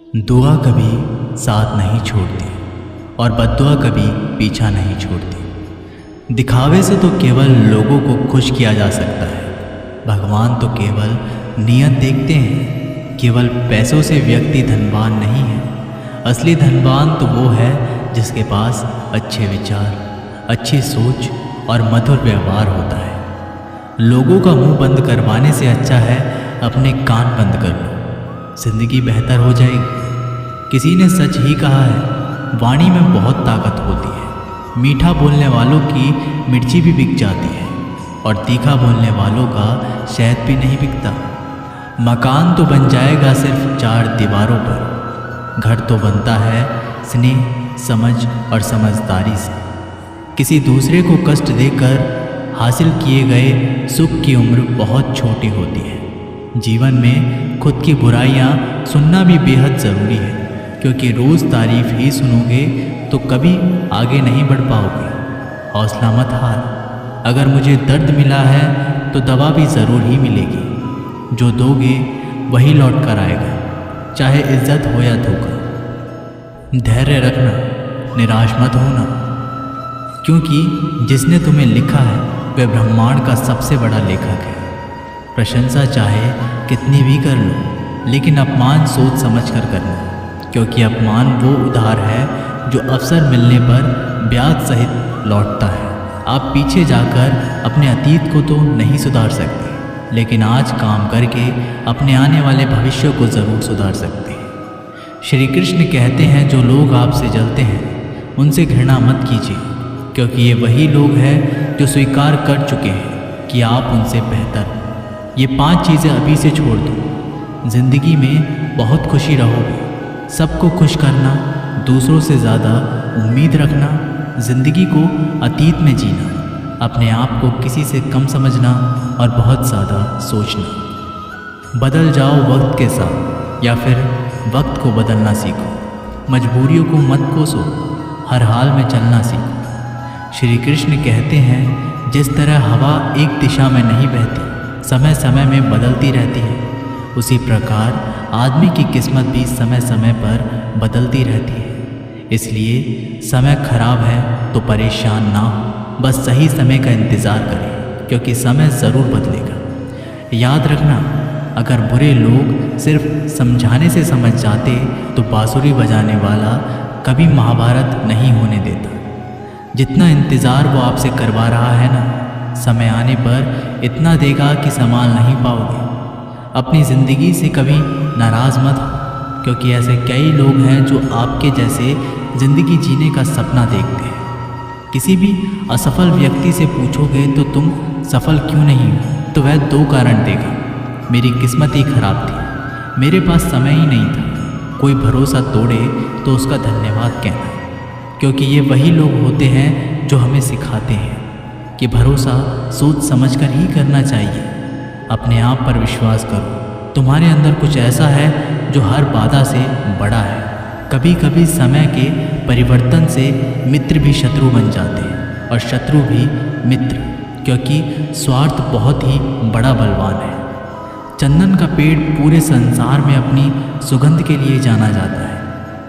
दुआ कभी साथ नहीं छोड़ती और बद्दुआ कभी पीछा नहीं छोड़ती। दिखावे से तो केवल लोगों को खुश किया जा सकता है। भगवान तो केवल नियत देखते हैं। केवल पैसों से व्यक्ति धनवान नहीं है। असली धनवान तो वो है जिसके पास अच्छे विचार, अच्छी सोच और मधुर व्यवहार होता है। लोगों का मुंह बंद करवाने से अच्छा है अपने कान बंद कर लो, जिंदगी बेहतर हो जाएगी। किसी ने सच ही कहा है, वाणी में बहुत ताकत होती है। मीठा बोलने वालों की मिर्ची भी बिक जाती है और तीखा बोलने वालों का शहद भी नहीं बिकता। मकान तो बन जाएगा सिर्फ 4 दीवारों पर, घर तो बनता है स्नेह, समझ और समझदारी से। किसी दूसरे को कष्ट देकर हासिल किए गए सुख की उम्र बहुत छोटी होती है। जीवन में खुद की बुराइयां सुनना भी बेहद ज़रूरी है, क्योंकि रोज़ तारीफ ही सुनोगे तो कभी आगे नहीं बढ़ पाओगे। हौसला मत हार। अगर मुझे दर्द मिला है तो दवा भी ज़रूर ही मिलेगी। जो दोगे वही लौट कर आएगा, चाहे इज्जत हो या धोखा। धैर्य रखना, निराश मत होना, क्योंकि जिसने तुम्हें लिखा है वह ब्रह्मांड का सबसे बड़ा लेखक है। प्रशंसा चाहे कितनी भी कर लो, लेकिन अपमान सोच समझ कर करना, क्योंकि अपमान वो उधार है जो अवसर मिलने पर ब्याज सहित लौटता है। आप पीछे जाकर अपने अतीत को तो नहीं सुधार सकते, लेकिन आज काम करके अपने आने वाले भविष्य को ज़रूर सुधार सकते हैं। श्री कृष्ण कहते हैं, जो लोग आपसे जलते हैं उनसे घृणा मत कीजिए, क्योंकि ये वही लोग हैं जो स्वीकार कर चुके हैं कि आप उनसे बेहतर। ये 5 चीज़ें अभी से छोड़ दो। ज़िंदगी में बहुत खुशी रहोगे। सबको खुश करना, दूसरों से ज़्यादा उम्मीद रखना, ज़िंदगी को अतीत में जीना, अपने आप को किसी से कम समझना और बहुत ज़्यादा सोचना। बदल जाओ वक्त के साथ, या फिर वक्त को बदलना सीखो। मजबूरियों को मत कोसो, हर हाल में चलना सीखो। श्री कृष्ण कहते हैं, जिस तरह हवा एक दिशा में नहीं बहती, समय समय में बदलती रहती है, उसी प्रकार आदमी की किस्मत भी समय समय पर बदलती रहती है। इसलिए समय खराब है तो परेशान ना हो, बस सही समय का इंतज़ार करें, क्योंकि समय ज़रूर बदलेगा। याद रखना, अगर बुरे लोग सिर्फ समझाने से समझ जाते तो बांसुरी बजाने वाला कभी महाभारत नहीं होने देता। जितना इंतज़ार वो आपसे करवा रहा है ना, समय आने पर इतना देगा कि संभाल नहीं पाओगे। अपनी ज़िंदगी से कभी नाराज़ मत हो, क्योंकि ऐसे कई लोग हैं जो आपके जैसे ज़िंदगी जीने का सपना देखते हैं। किसी भी असफल व्यक्ति से पूछोगे तो तुम सफल क्यों नहीं हो, तो वह 2 कारण देगा। मेरी किस्मत ही खराब थी, मेरे पास समय ही नहीं था। कोई भरोसा तोड़े तो उसका धन्यवाद कहना, क्योंकि ये वही लोग होते हैं जो हमें सिखाते हैं कि भरोसा सोच समझकर ही करना चाहिए। अपने आप पर विश्वास करो, तुम्हारे अंदर कुछ ऐसा है जो हर बाधा से बड़ा है। कभी कभी समय के परिवर्तन से मित्र भी शत्रु बन जाते हैं और शत्रु भी मित्र, क्योंकि स्वार्थ बहुत ही बड़ा बलवान है। चंदन का पेड़ पूरे संसार में अपनी सुगंध के लिए जाना जाता है,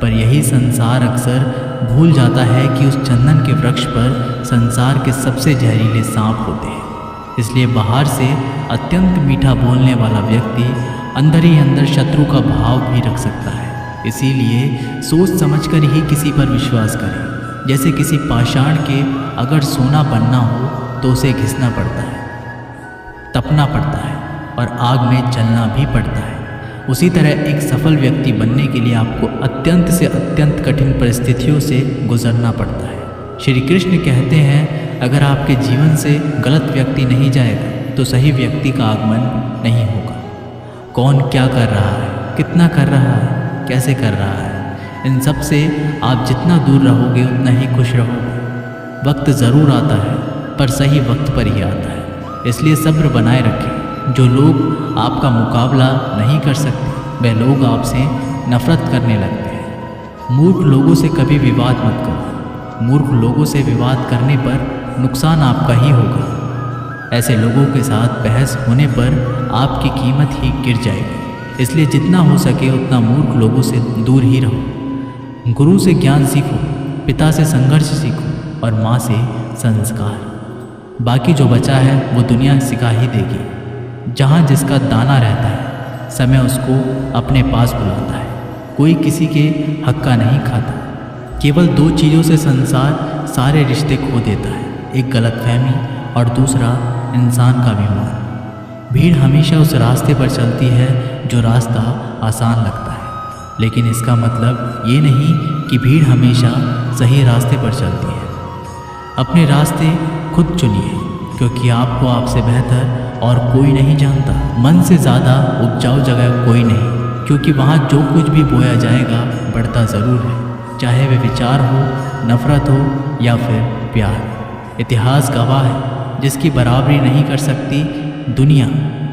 पर यही संसार अक्सर भूल जाता है कि उस चंदन के वृक्ष पर संसार के सबसे जहरीले सांप होते हैं। इसलिए बाहर से अत्यंत मीठा बोलने वाला व्यक्ति अंदर ही अंदर शत्रु का भाव भी रख सकता है। इसीलिए सोच समझकर ही किसी पर विश्वास करें। जैसे किसी पाषाण के अगर सोना बनना हो तो उसे घिसना पड़ता है, तपना पड़ता है और आग में जलना भी पड़ता है। उसी तरह एक सफल व्यक्ति बनने के लिए आपको अत्यंत से अत्यंत कठिन परिस्थितियों से गुजरना पड़ता है। श्री कृष्ण कहते हैं, अगर आपके जीवन से गलत व्यक्ति नहीं जाएगा तो सही व्यक्ति का आगमन नहीं होगा। कौन क्या कर रहा है, कितना कर रहा है, कैसे कर रहा है, इन सब से आप जितना दूर रहोगे उतना ही खुश रहोगे। वक्त ज़रूर आता है, पर सही वक्त पर ही आता है। इसलिए सब्र बनाए रखें। जो लोग आपका मुकाबला नहीं कर सकते, वे लोग आपसे नफरत करने लगते हैं। मूर्ख लोगों से कभी विवाद मत करो। मूर्ख लोगों से विवाद करने पर नुकसान आपका ही होगा। ऐसे लोगों के साथ बहस होने पर आपकी कीमत ही गिर जाएगी। इसलिए जितना हो सके उतना मूर्ख लोगों से दूर ही रहो। गुरु से ज्ञान सीखो, पिता से संघर्ष सीखो और माँ से संस्कार। बाकी जो बचा है वो दुनिया सिखा ही देगी। जहाँ जिसका दाना रहता है, समय उसको अपने पास बुलाता है। कोई किसी के हक का नहीं खाता। केवल दो चीज़ों से संसार सारे रिश्ते खो देता है, एक गलतफहमी और दूसरा इंसान का अभिमान। भीड़ हमेशा उस रास्ते पर चलती है जो रास्ता आसान लगता है, लेकिन इसका मतलब ये नहीं कि भीड़ हमेशा सही रास्ते पर चलती है। अपने रास्ते खुद चुनिए, क्योंकि आपको आपसे बेहतर और कोई नहीं जानता। मन से ज़्यादा उपजाऊ जगह कोई नहीं, क्योंकि वहाँ जो कुछ भी बोया जाएगा बढ़ता ज़रूर है, चाहे वे विचार हो, नफ़रत हो या फिर प्यार। इतिहास गवाह है, जिसकी बराबरी नहीं कर सकती दुनिया,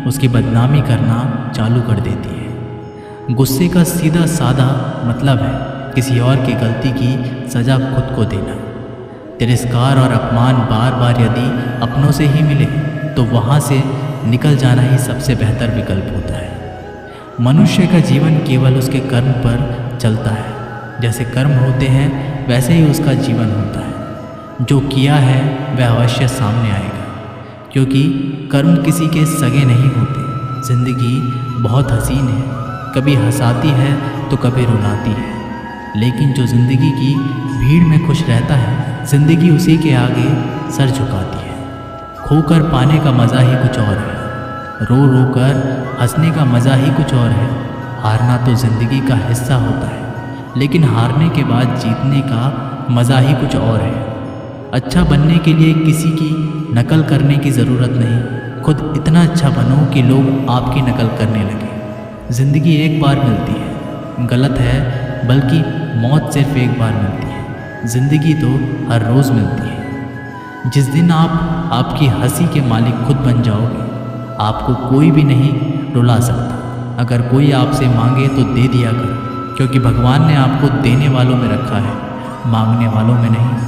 उसकी बदनामी करना चालू कर देती है। गुस्से का सीधा साधा मतलब है किसी और की गलती की सज़ा खुद को देना। तिरस्कार और अपमान बार बार यदि अपनों से ही मिले तो वहाँ से निकल जाना ही सबसे बेहतर विकल्प होता है। मनुष्य का जीवन केवल उसके कर्म पर चलता है। जैसे कर्म होते हैं वैसे ही उसका जीवन होता है। जो किया है वह अवश्य सामने आएगा, क्योंकि कर्म किसी के सगे नहीं होते। ज़िंदगी बहुत हसीन है, कभी हंसाती है तो कभी रुलाती है, लेकिन जो ज़िंदगी की भीड़ में खुश रहता है, ज़िंदगी उसी के आगे सर झुकाती है। खोकर पाने का मज़ा ही कुछ और है, रो रो कर हंसने का मज़ा ही कुछ और है। हारना तो ज़िंदगी का हिस्सा होता है, लेकिन हारने के बाद जीतने का मज़ा ही कुछ और है। अच्छा बनने के लिए किसी की नकल करने की ज़रूरत नहीं, खुद इतना अच्छा बनो कि लोग आपकी नकल करने लगे। ज़िंदगी एक बार मिलती है, गलत है, बल्कि मौत सिर्फ एक बार मिलती है। ज़िंदगी तो हर रोज़ मिलती है। जिस दिन आप आपकी हंसी के मालिक खुद बन जाओगे, आपको कोई भी नहीं रुला सकता। अगर कोई आपसे मांगे तो दे दिया करो, क्योंकि भगवान ने आपको देने वालों में रखा है, मांगने वालों में नहीं।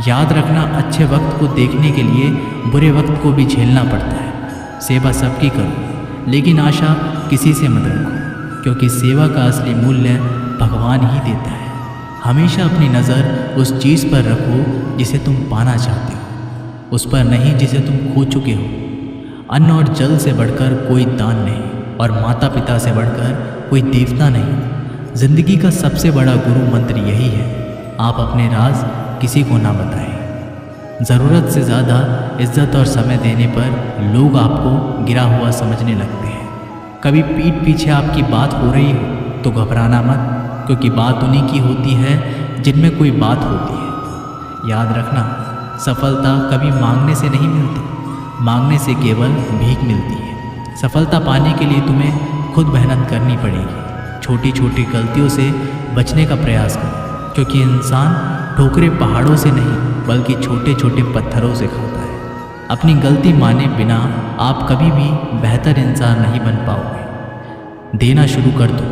याद रखना, अच्छे वक्त को देखने के लिए बुरे वक्त को भी झेलना पड़ता है। सेवा सबकी करो, लेकिन आशा किसी से मत रखो, क्योंकि सेवा का असली मूल्य भगवान ही देता है। हमेशा अपनी नज़र उस चीज़ पर रखो जिसे तुम पाना चाहते हो, उस पर नहीं जिसे तुम खो चुके हो। अन्न और जल से बढ़कर कोई दान नहीं, और माता पिता से बढ़कर कोई देवता नहीं। जिंदगी का सबसे बड़ा गुरु मंत्र यही है, आप अपने राज किसी को ना बताएं। ज़रूरत से ज़्यादा इज्जत और समय देने पर लोग आपको गिरा हुआ समझने लगते हैं। कभी पीठ पीछे आपकी बात हो रही हो तो घबराना मत, क्योंकि बात उन्हीं की होती है जिनमें कोई बात होती है। याद रखना, सफलता कभी मांगने से नहीं मिलती, मांगने से केवल भीख मिलती है। सफलता पाने के लिए तुम्हें खुद मेहनत करनी पड़ेगी। छोटी छोटी गलतियों से बचने का प्रयास करो, क्योंकि इंसान ठोकरें पहाड़ों से नहीं बल्कि छोटे छोटे पत्थरों से खाता है। अपनी गलती माने बिना आप कभी भी बेहतर इंसान नहीं बन पाओगे। देना शुरू कर दो,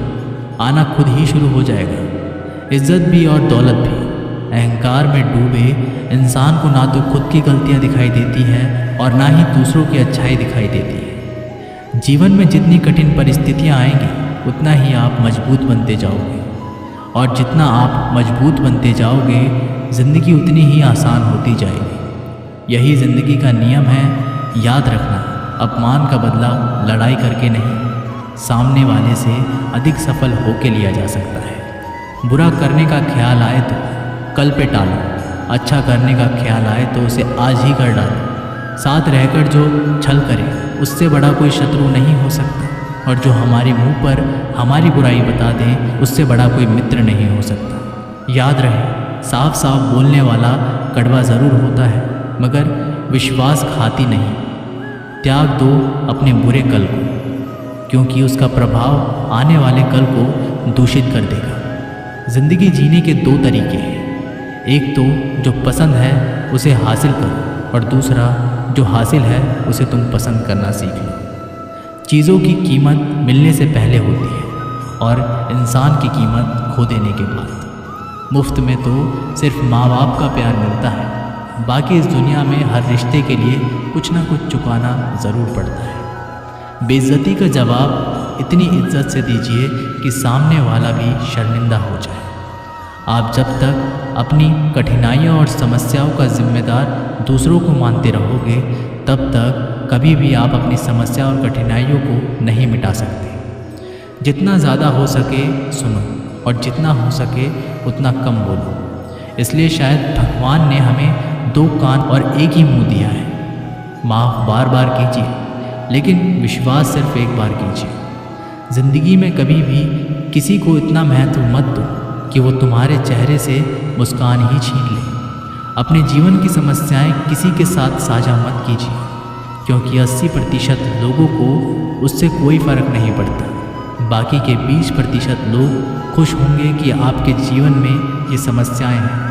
आना खुद ही शुरू हो जाएगा। इज्जत भी और दौलत भी। अहंकार में डूबे इंसान को ना तो खुद की गलतियां दिखाई देती हैं और ना ही दूसरों की अच्छाई दिखाई देती है। जीवन में जितनी कठिन परिस्थितियां आएंगी उतना ही आप मजबूत बनते जाओगे, और जितना आप मजबूत बनते जाओगे ज़िंदगी उतनी ही आसान होती जाएगी। यही ज़िंदगी का नियम है। याद रखना, अपमान का बदला लड़ाई करके नहीं, सामने वाले से अधिक सफल होके लिया जा सकता है। बुरा करने का ख्याल आए तो कल पे टालो, अच्छा करने का ख्याल आए तो उसे आज ही कर डालो। साथ रहकर जो छल करे उससे बड़ा कोई शत्रु नहीं हो सकता, और जो हमारे मुंह पर हमारी बुराई बता दे उससे बड़ा कोई मित्र नहीं हो सकता। याद रहे, साफ साफ बोलने वाला कड़वा ज़रूर होता है, मगर विश्वासघाती नहीं। त्याग दो अपने बुरे कल को, क्योंकि उसका प्रभाव आने वाले कल को दूषित कर देगा। ज़िंदगी जीने के दो तरीके हैं, एक तो जो पसंद है उसे हासिल करो, और दूसरा जो हासिल है उसे तुम पसंद करना सीख लो। चीज़ों की कीमत मिलने से पहले होती है, और इंसान की कीमत खो देने के बाद। मुफ्त में तो सिर्फ माँ बाप का प्यार मिलता है, बाकी इस दुनिया में हर रिश्ते के लिए कुछ ना कुछ चुकाना ज़रूर पड़ता है। बेइज्जती का जवाब इतनी इज्जत से दीजिए कि सामने वाला भी शर्मिंदा हो जाए। आप जब तक अपनी कठिनाइयों और समस्याओं का जिम्मेदार दूसरों को मानते रहोगे, तब तक कभी भी आप अपनी समस्या और कठिनाइयों को नहीं मिटा सकते। जितना ज़्यादा हो सके सुनो और जितना हो सके उतना कम बोलो। इसलिए शायद भगवान ने हमें 2 कान और एक ही मुंह दिया है। माफ़ बार बार कीजिए, लेकिन विश्वास सिर्फ एक बार कीजिए। ज़िंदगी में कभी भी किसी को इतना महत्व मत दो कि वो तुम्हारे चेहरे से मुस्कान ही छीन ले। अपने जीवन की समस्याएं किसी के साथ साझा मत कीजिए, क्योंकि 80% लोगों को उससे कोई फ़र्क नहीं पड़ता। बाकी के 20% लोग खुश होंगे कि आपके जीवन में ये समस्याएं हैं।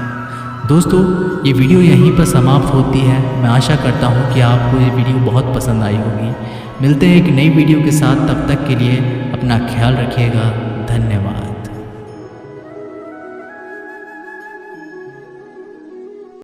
दोस्तों, ये वीडियो यहीं पर समाप्त होती है। मैं आशा करता हूँ कि आपको ये वीडियो बहुत पसंद आई होगी। मिलते हैं एक नई वीडियो के साथ, तब तक के लिए अपना ख्याल रखिएगा।